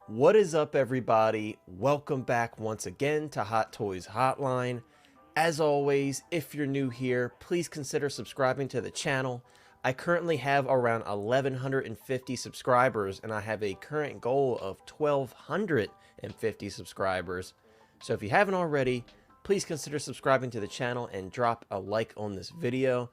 What is up, everybody? Welcome back once again to Hot Toys Hotline. As always, if you're new here, please consider subscribing to the channel. I currently have around 1,150 subscribers, and I have a current goal of 1,250 subscribers. So if you haven't already, please consider subscribing to the channel and drop a like on this video.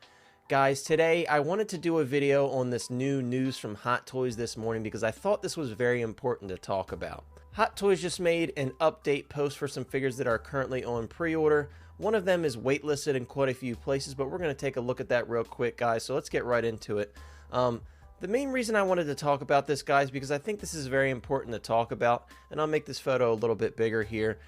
Guys, today I wanted to do a video on this new news from Hot Toys this morning because I thought this was very important to talk about. Hot Toys just made an update post for some figures that are currently on pre-order. One of them is waitlisted in quite a few places, but we're going to take a look at that real quick, guys, so let's get right into it. The main reason I wanted to talk about this, guys, because I think this is very important to talk about, and I'll make this photo a little bit bigger here.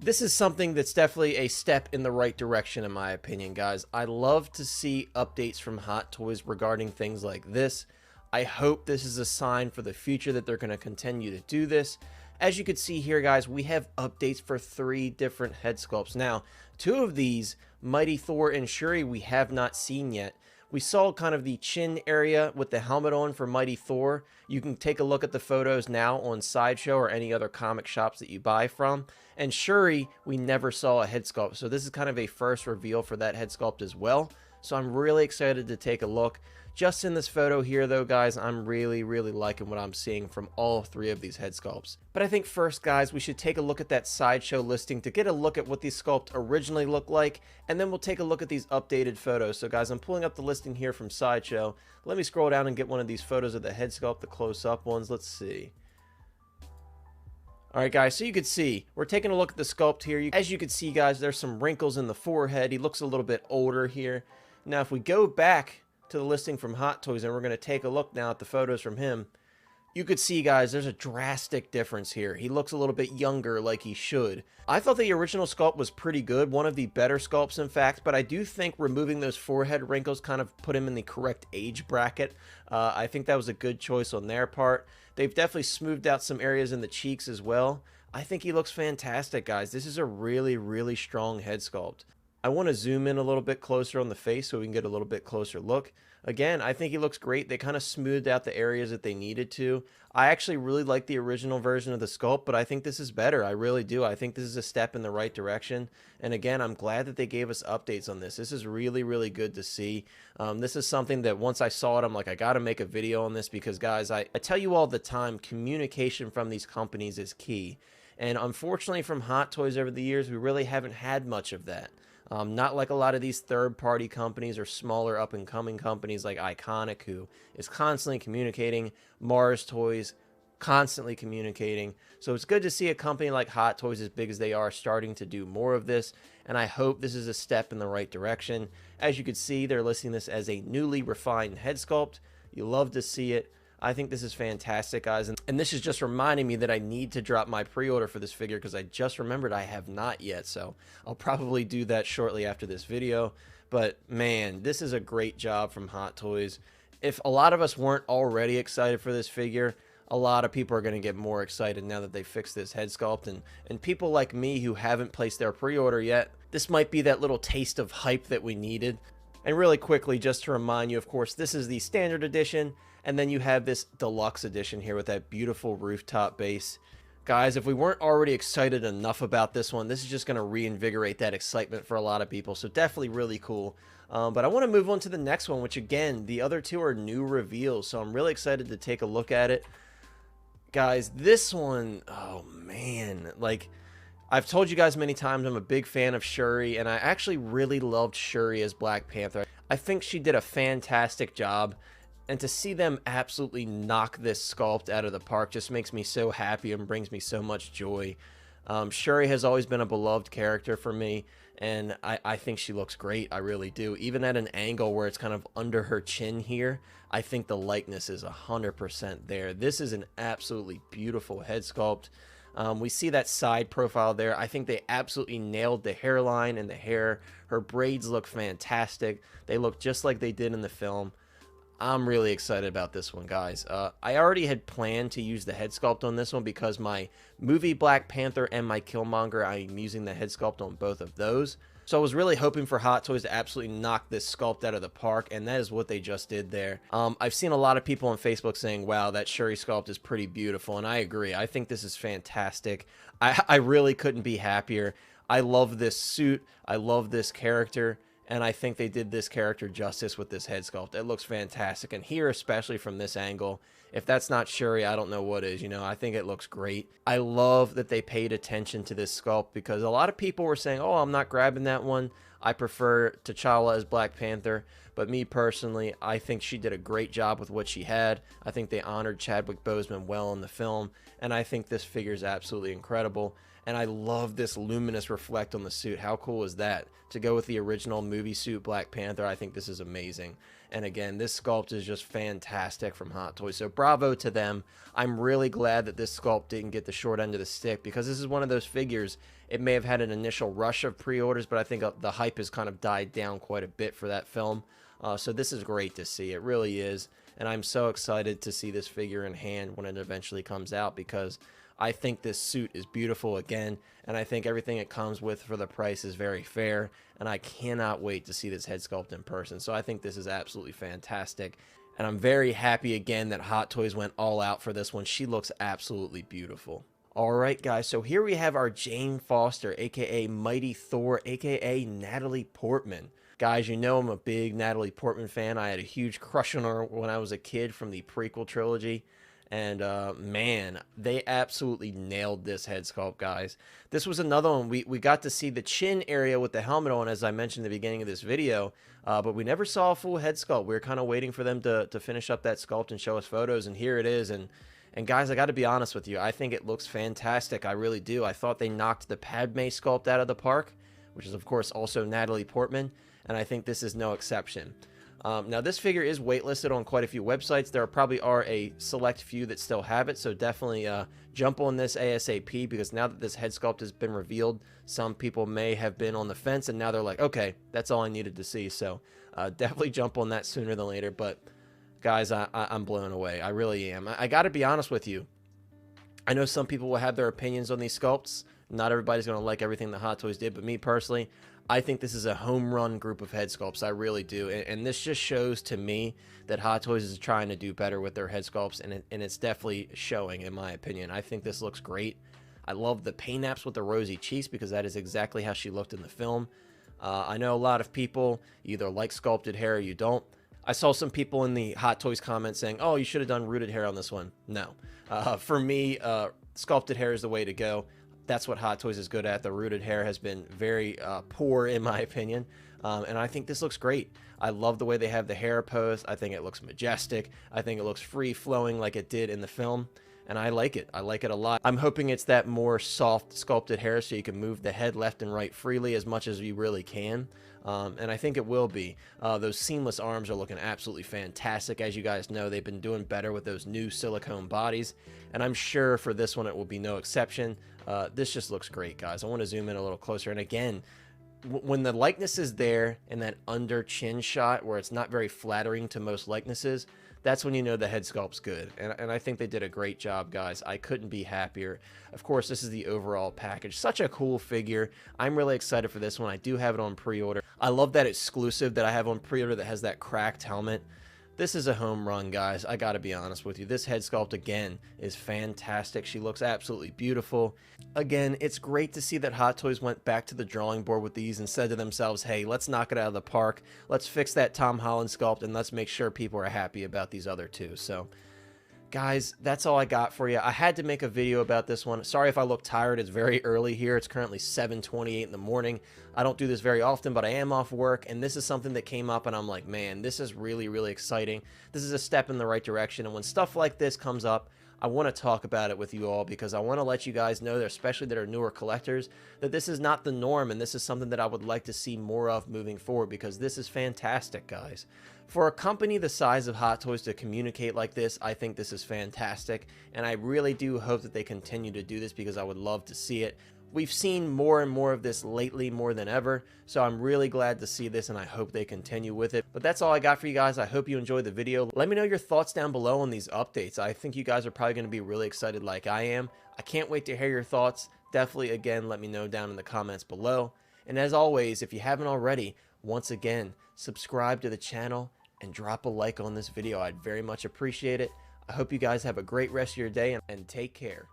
This is something that's definitely a step in the right direction, in my opinion, guys. I love to see updates from Hot Toys regarding things like this. I hope this is a sign for the future that they're going to continue to do this. As you can see here, guys, we have updates for 3 different head sculpts. Now, 2 of these, Mighty Thor and Shuri, we have not seen yet. We saw kind of the chin area with the helmet on for Mighty Thor. You can take a look at the photos now on Sideshow or any other comic shops that you buy from. And Shuri, we never saw a head sculpt. So this is kind of a first reveal for that head sculpt as well. So I'm really excited to take a look. Just in this photo here, though, guys, I'm really liking what I'm seeing from all 3 of these head sculpts. But I think first, guys, we should take a look at that Sideshow listing to get a look at what these sculpts originally look like, and then we'll take a look at these updated photos. So, guys, I'm pulling up the listing here from Sideshow. Let me scroll down and get one of these photos of the head sculpt, the close-up ones. Let's see. Alright, guys, so you can see, we're taking a look at the sculpt here. As you can see, guys, there's some wrinkles in the forehead. He looks a little bit older here. Now, if we go back to the listing from Hot Toys, and we're going to take a look now at the photos from him, you could see, guys, there's a drastic difference here. He looks a little bit younger, like he should. I thought the original sculpt was pretty good, one of the better sculpts, in fact, but I do think removing those forehead wrinkles kind of put him in the correct age bracket. I think that was a good choice on their part. They've definitely smoothed out some areas in the cheeks as well. I think he looks fantastic, guys. This is a really strong head sculpt. I want to zoom in a little bit closer on the face so we can get a little bit closer look. Again, I think he looks great. They kind of smoothed out the areas that they needed to. I actually really like the original version of the sculpt, but I think this is better. I really do. I think this is a step in the right direction. And again, I'm glad that they gave us updates on this. This is really good to see. This is something that once I saw it, I'm like, I got to make a video on this because, guys, I tell you all the time, communication from these companies is key. And unfortunately, from Hot Toys over the years, we really haven't had much of that. Not like a lot of these third-party companies or smaller up-and-coming companies like Iconic, who is constantly communicating. Mars Toys, constantly communicating. So it's good to see a company like Hot Toys, as big as they are, starting to do more of this. And I hope this is a step in the right direction. As you can see, they're listing this as a newly refined head sculpt. You love to see it. I think this is fantastic, guys, and this is just reminding me that I need to drop my pre-order for this figure because I just remembered I have not yet, so I'll probably do that shortly after this video. But man, this is a great job from Hot Toys. If a lot of us weren't already excited for this figure, a lot of people are going to get more excited now that they fixed this head sculpt, and people like me who haven't placed their pre-order yet, this might be that little taste of hype that we needed. And really quickly, just to remind you, of course, this is the standard edition, and then you have this deluxe edition here with that beautiful rooftop base. Guys, if we weren't already excited enough about this one, this is just going to reinvigorate that excitement for a lot of people. So definitely really cool. But I want to move on to the next one, which again, the other 2 are new reveals. So I'm really excited to take a look at it. Guys, this one, oh man, like I've told you guys many times, I'm a big fan of Shuri, and I actually really loved Shuri as Black Panther. I think she did a fantastic job. And to see them absolutely knock this sculpt out of the park just makes me so happy and brings me so much joy. Shuri has always been a beloved character for me, and I think she looks great. I really do. Even at an angle where it's kind of under her chin here, I think the likeness is 100% there. This is an absolutely beautiful head sculpt. We see that side profile there. I think they absolutely nailed the hairline and the hair. Her braids look fantastic. They look just like they did in the film. I'm really excited about this one, guys. I already had planned to use the head sculpt on this one because my movie Black Panther and my Killmonger, I'm using the head sculpt on both of those. So I was really hoping for Hot Toys to absolutely knock this sculpt out of the park, and that is what they just did there. I've seen a lot of people on Facebook saying, wow, that Shuri sculpt is pretty beautiful, and I agree. I think this is fantastic. I really couldn't be happier. I love this suit. I love this character. And I think they did this character justice with this head sculpt. It looks fantastic. And here, especially from this angle, if that's not Shuri, I don't know what is. You know, I think it looks great. I love that they paid attention to this sculpt because a lot of people were saying, oh, I'm not grabbing that one. I prefer T'Challa as Black Panther. But me personally, I think she did a great job with what she had. I think they honored Chadwick Boseman well in the film. And I think this figure is absolutely incredible. And I love this luminous reflect on the suit. How cool is that? To go with the original movie suit Black Panther, I think this is amazing. And again, this sculpt is just fantastic from Hot Toys. So bravo to them. I'm really glad that this sculpt didn't get the short end of the stick because this is one of those figures. It may have had an initial rush of pre-orders, but I think the hype has kind of died down quite a bit for that film. So this is great to see. It really is. And I'm so excited to see this figure in hand when it eventually comes out because I think this suit is beautiful again, and I think everything it comes with for the price is very fair, and I cannot wait to see this head sculpt in person. So I think this is absolutely fantastic, and I'm very happy again that Hot Toys went all out for this one. She looks absolutely beautiful. Alright guys, so here we have our Jane Foster, aka Mighty Thor, aka Natalie Portman. Guys, you know I'm a big Natalie Portman fan. I had a huge crush on her when I was a kid from the prequel trilogy. And man, they absolutely nailed this head sculpt, guys. This was another one. We got to see the chin area with the helmet on, as I mentioned at the beginning of this video. But we never saw a full head sculpt. We were kind of waiting for them to finish up that sculpt and show us photos. And here it is. And guys, I got to be honest with you. I think it looks fantastic. I really do. I thought they knocked the Padme sculpt out of the park, which is, of course, also Natalie Portman. And I think this is no exception. Now, this figure is waitlisted on quite a few websites. There probably are a select few that still have it, so definitely jump on this ASAP, because now that this head sculpt has been revealed, some people may have been on the fence, and now they're like, okay, that's all I needed to see. So definitely jump on that sooner than later. But, guys, I'm blown away. I really am. I got to be honest with you. I know some people will have their opinions on these sculpts. Not everybody's going to like everything that Hot Toys did, but me personally, I think this is a home run group of head sculpts. I really do. And this just shows to me that Hot Toys is trying to do better with their head sculpts, and it's definitely showing, in my opinion. I think this looks great. I love the paint apps with the rosy cheeks because that is exactly how she looked in the film. I know a lot of people either like sculpted hair or you don't. I saw some people in the Hot Toys comments saying, oh, you should have done rooted hair on this one. No. For me, sculpted hair is the way to go. That's what Hot Toys is good at. The rooted hair has been very poor, in my opinion. And I think this looks great. I love the way they have the hair posed. I think it looks majestic. I think it looks free-flowing like it did in the film. And I like it. I like it a lot. I'm hoping it's that more soft sculpted hair so you can move the head left and right freely as much as you really can. And I think it will be. Those seamless arms are looking absolutely fantastic. As you guys know, they've been doing better with those new silicone bodies. And I'm sure for this one it will be no exception. This just looks great, guys. I want to zoom in a little closer. And again, when the likeness is there in that under chin shot where it's not very flattering to most likenesses, that's when you know the head sculpt's good. And I think they did a great job, guys. I couldn't be happier. Of course, this is the overall package. Such a cool figure. I'm really excited for this one. I do have it on pre-order. I love that exclusive that I have on pre-order that has that cracked helmet. This is a home run, guys. I gotta be honest with you. This head sculpt, again, is fantastic. She looks absolutely beautiful. Again, it's great to see that Hot Toys went back to the drawing board with these and said to themselves, hey, let's knock it out of the park. Let's fix that Tom Holland sculpt, and let's make sure people are happy about these other two. So, guys, that's all I got for you. I had to make a video about this one. Sorry if I look tired. It's very early here. It's currently 7:28 in the morning. I don't do this very often, but I am off work, and this is something that came up, and I'm like, man, this is really, really exciting. This is a step in the right direction, and when stuff like this comes up, I want to talk about it with you all because I want to let you guys know, that especially that are newer collectors, that this is not the norm, and this is something that I would like to see more of moving forward because this is fantastic, guys. For a company the size of Hot Toys to communicate like this, I think this is fantastic, and I really do hope that they continue to do this because I would love to see it. We've seen more and more of this lately, more than ever, so I'm really glad to see this, and I hope they continue with it. But that's all I got for you guys. I hope you enjoyed the video. Let me know your thoughts down below on these updates. I think you guys are probably going to be really excited like I am. I can't wait to hear your thoughts. Definitely, again, let me know down in the comments below. And as always, if you haven't already, once again, subscribe to the channel and drop a like on this video. I'd very much appreciate it. I hope you guys have a great rest of your day and take care.